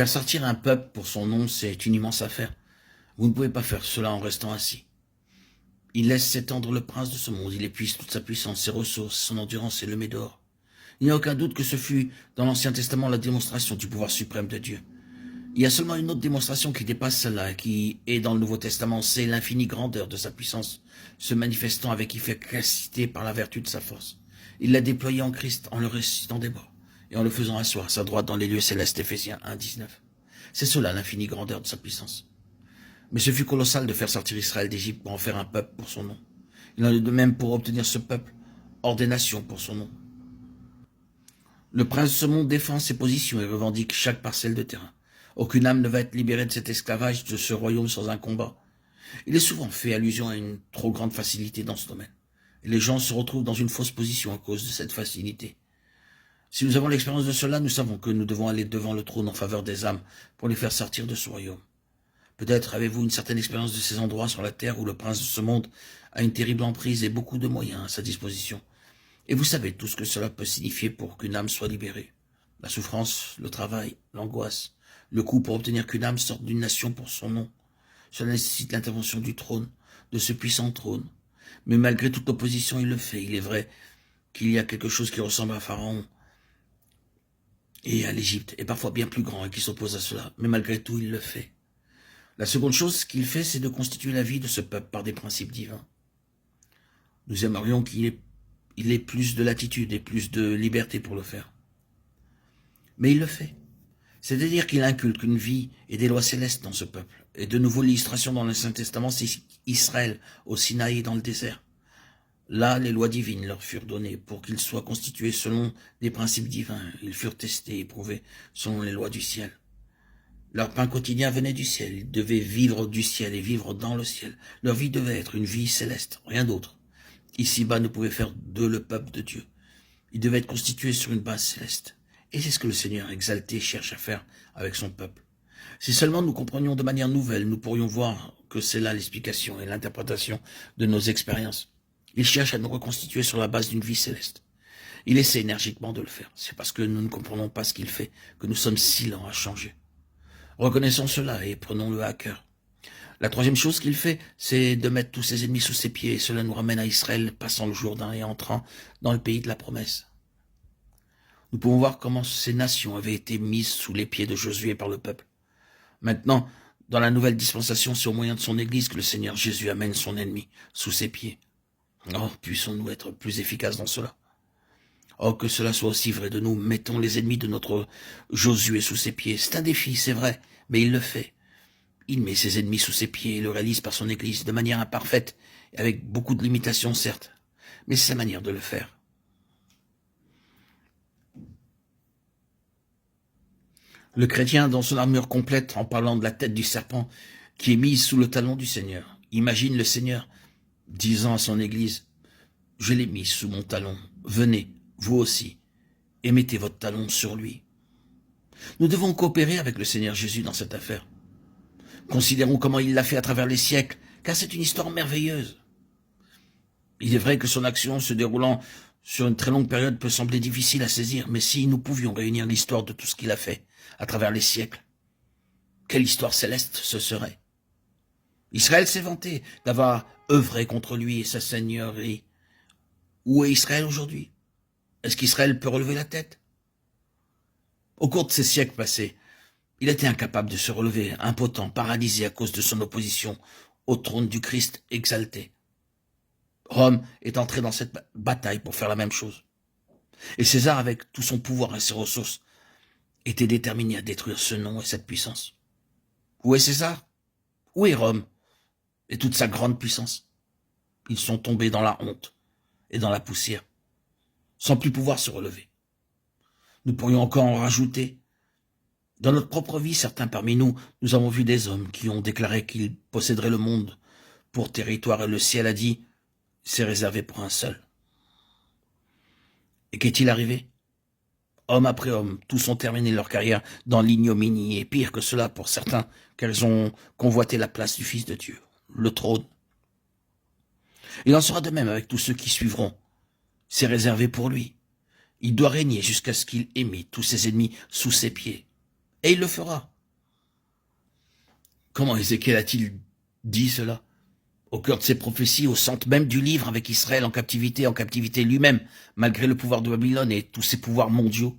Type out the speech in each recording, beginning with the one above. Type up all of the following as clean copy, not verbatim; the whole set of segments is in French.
Faire sortir un peuple pour son nom, c'est une immense affaire. Vous ne pouvez pas faire cela en restant assis. Il laisse s'étendre le prince de ce monde, il épuise toute sa puissance, ses ressources, son endurance et le met dehors. Il n'y a aucun doute que ce fut dans l'Ancien Testament la démonstration du pouvoir suprême de Dieu. Il y a seulement une autre démonstration qui dépasse celle-là, qui est dans le Nouveau Testament, c'est l'infinie grandeur de sa puissance, se manifestant avec efficacité par la vertu de sa force. Il l'a déployé en Christ en le ressuscitant des morts et en le faisant asseoir à sa droite dans les lieux célestes. Éphésiens 1, 19. C'est cela l'infinie grandeur de sa puissance. Mais ce fut colossal de faire sortir Israël d'Égypte pour en faire un peuple pour son nom. Il en est de même pour obtenir ce peuple hors des nations pour son nom. Le prince de ce monde défend ses positions et revendique chaque parcelle de terrain. Aucune âme ne va être libérée de cet esclavage, de ce royaume sans un combat. Il est souvent fait allusion à une trop grande facilité dans ce domaine. Et les gens se retrouvent dans une fausse position à cause de cette facilité. Si nous avons l'expérience de cela, nous savons que nous devons aller devant le trône en faveur des âmes pour les faire sortir de ce royaume. Peut-être avez-vous une certaine expérience de ces endroits sur la terre où le prince de ce monde a une terrible emprise et beaucoup de moyens à sa disposition. Et vous savez tout ce que cela peut signifier pour qu'une âme soit libérée. La souffrance, le travail, l'angoisse, le coût pour obtenir qu'une âme sorte d'une nation pour son nom. Cela nécessite l'intervention du trône, de ce puissant trône. Mais malgré toute opposition, il le fait. Il est vrai qu'il y a quelque chose qui ressemble à Pharaon et à l'Égypte, et parfois bien plus grand, et qui s'oppose à cela. Mais malgré tout, il le fait. La seconde chose qu'il fait, c'est de constituer la vie de ce peuple par des principes divins. Nous aimerions qu'il ait plus de latitude et plus de liberté pour le faire. Mais il le fait. C'est-à-dire qu'il inculque une vie et des lois célestes dans ce peuple. Et de nouveau, l'illustration dans l'Ancien Testament, c'est Israël, au Sinaï et dans le désert. Là, les lois divines leur furent données pour qu'ils soient constitués selon des principes divins. Ils furent testés et prouvés selon les lois du ciel. Leur pain quotidien venait du ciel. Ils devaient vivre du ciel et vivre dans le ciel. Leur vie devait être une vie céleste, rien d'autre. Ici-bas ne pouvait faire d'eux le peuple de Dieu. Ils devaient être constitués sur une base céleste. Et c'est ce que le Seigneur exalté cherche à faire avec son peuple. Si seulement nous comprenions de manière nouvelle, nous pourrions voir que c'est là l'explication et l'interprétation de nos expériences. Il cherche à nous reconstituer sur la base d'une vie céleste. Il essaie énergiquement de le faire. C'est parce que nous ne comprenons pas ce qu'il fait que nous sommes si lents à changer. Reconnaissons cela et prenons-le à cœur. La troisième chose qu'il fait, c'est de mettre tous ses ennemis sous ses pieds. Et cela nous ramène à Israël, passant le Jourdain et entrant dans le pays de la promesse. Nous pouvons voir comment ces nations avaient été mises sous les pieds de Josué par le peuple. Maintenant, dans la nouvelle dispensation, c'est au moyen de son Église que le Seigneur Jésus amène son ennemi sous ses pieds. Oh, puissons-nous être plus efficaces dans cela. Oh, que cela soit aussi vrai de nous. Mettons les ennemis de notre Josué sous ses pieds. C'est un défi, c'est vrai, mais il le fait. Il met ses ennemis sous ses pieds et le réalise par son Église, de manière imparfaite, et avec beaucoup de limitations, certes. Mais c'est sa manière de le faire. Le chrétien, dans son armure complète, en parlant de la tête du serpent, qui est mise sous le talon du Seigneur, imagine le Seigneur disant à son Église, « Je l'ai mis sous mon talon, venez, vous aussi, et mettez votre talon sur lui. » Nous devons coopérer avec le Seigneur Jésus dans cette affaire. Considérons comment il l'a fait à travers les siècles, car c'est une histoire merveilleuse. Il est vrai que son action se déroulant sur une très longue période peut sembler difficile à saisir, mais si nous pouvions réunir l'histoire de tout ce qu'il a fait à travers les siècles, quelle histoire céleste ce serait. Israël s'est vanté d'avoir œuvré contre lui et sa seigneurie. Où est Israël aujourd'hui? Est-ce qu'Israël peut relever la tête? Au cours de ces siècles passés, il était incapable de se relever, impotent, paralysé à cause de son opposition au trône du Christ exalté. Rome est entré dans cette bataille pour faire la même chose. Et César, avec tout son pouvoir et ses ressources, était déterminé à détruire ce nom et cette puissance. Où est César? Où est Rome et toute sa grande puissance? Ils sont tombés dans la honte et dans la poussière, sans plus pouvoir se relever. Nous pourrions encore en rajouter. Dans notre propre vie, certains parmi nous, nous avons vu des hommes qui ont déclaré qu'ils posséderaient le monde pour territoire et le ciel a dit « c'est réservé pour un seul ». Et qu'est-il arrivé? Homme après homme, tous ont terminé leur carrière dans l'ignominie, et pire que cela pour certains, car ils ont convoité la place du Fils de Dieu, le trône. Il en sera de même avec tous ceux qui suivront. C'est réservé pour lui. Il doit régner jusqu'à ce qu'il ait mis tous ses ennemis sous ses pieds. Et il le fera. Comment Ézéchiel a-t-il dit cela? Au cœur de ses prophéties, au centre même du livre, avec Israël en captivité lui-même, malgré le pouvoir de Babylone et tous ses pouvoirs mondiaux,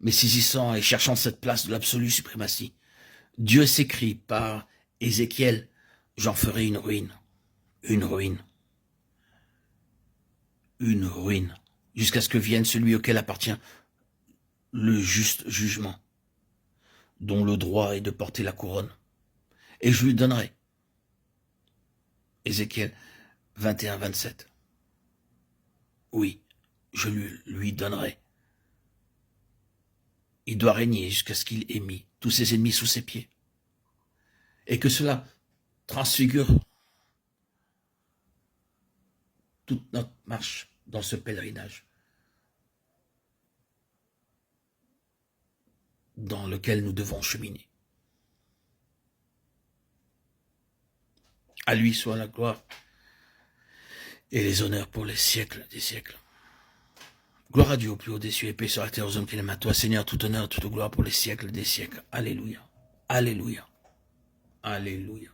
mais saisissant et cherchant cette place de l'absolue suprématie. Dieu s'écrit par Ézéchiel, j'en ferai une ruine, une ruine, une ruine, jusqu'à ce que vienne celui auquel appartient le juste jugement, dont le droit est de porter la couronne. Et je lui donnerai. Ézéchiel 21-27. Oui, je lui donnerai. Il doit régner jusqu'à ce qu'il ait mis tous ses ennemis sous ses pieds. Et que cela transfigure toute notre marche dans ce pèlerinage dans lequel nous devons cheminer. À lui soit la gloire et les honneurs pour les siècles des siècles. Gloire à Dieu au plus haut des cieux et paix sur la terre aux hommes qu'il aime. À toi, Seigneur, tout honneur, toute gloire pour les siècles des siècles. Alléluia. Alléluia. Alléluia.